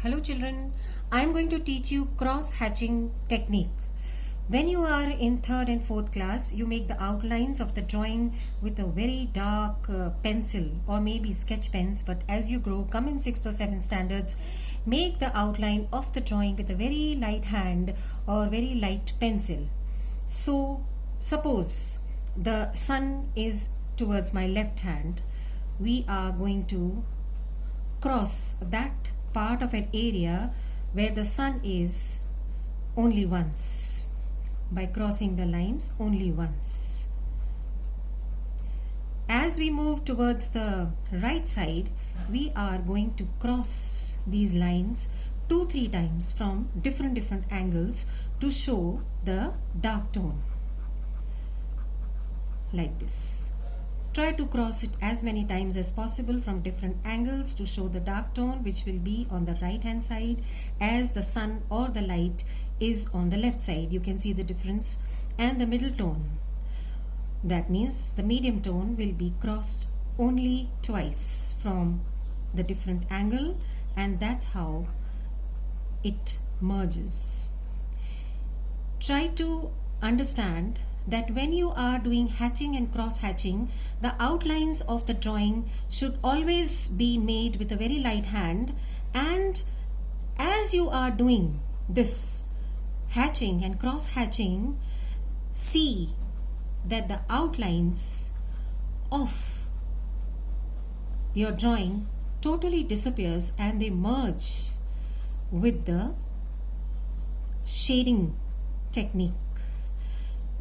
Hello children, I am going to teach you cross hatching technique. When you are in 3rd and 4th class, you make the outlines of the drawing with a very dark pencil or maybe sketch pens, but as you grow, come in 6th or 7th standards, make the outline of the drawing with a very light hand or very light pencil. So suppose the sun is towards my left hand, we are going to cross that part of an area where the sun is only once by crossing the lines only once. As we move towards the right side, we are going to cross these lines 2-3 times from different angles to show the dark tone like this. Try to cross it as many times as possible from different angles to show the dark tone, which will be on the right hand side as the sun or the light is on the left side. You can see the difference. And the middle tone, that means the medium tone, will be crossed only twice from the different angle, and that's how it merges. Try to understand that when you are doing hatching and cross hatching, the outlines of the drawing should always be made with a very light hand, and as you are doing this hatching and cross hatching, see that the outlines of your drawing totally disappears and they merge with the shading technique.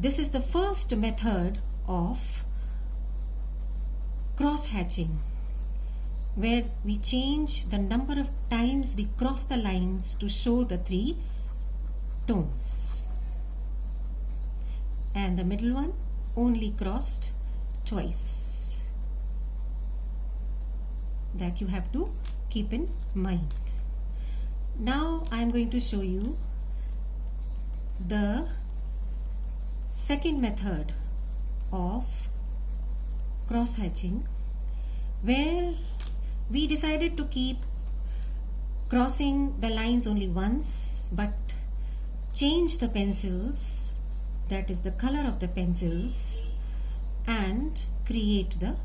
This is the first method of cross hatching, where we change the number of times we cross the lines to show the 3 tones. And the middle one only crossed twice. That you have to keep in mind. Now I am going to show you the second method of cross hatching, where we decided to keep crossing the lines only once but change the pencils, that is the color of the pencils, and create the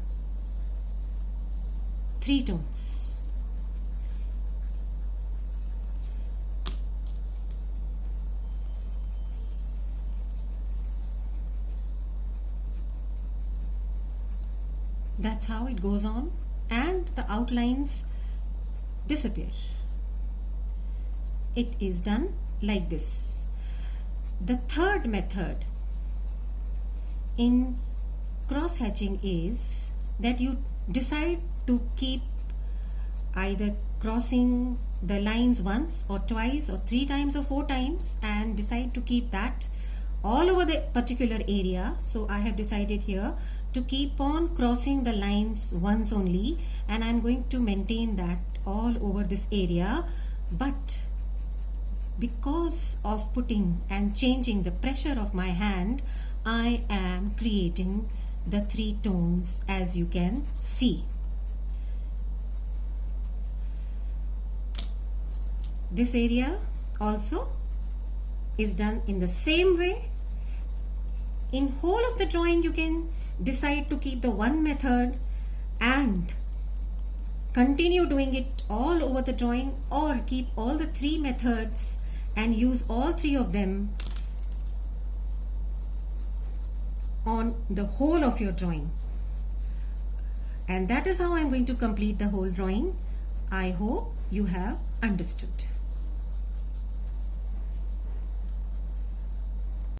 3 tones. That's how it goes on, and the outlines disappear. It is done like this. The third method in cross hatching is that you decide to keep either crossing the lines once or twice or 3 times or 4 times, and decide to keep that all over the particular area. So I have decided here to keep on crossing the lines once only, and I'm going to maintain that all over this area. But because of putting and changing the pressure of my hand, I am creating the 3 tones, as you can see. This area also is done in the same way. In whole of the drawing, you can decide to keep the one method and continue doing it all over the drawing, or keep all the 3 methods and use all 3 of them on the whole of your drawing. And that is how I'm going to complete the whole drawing. I hope you have understood.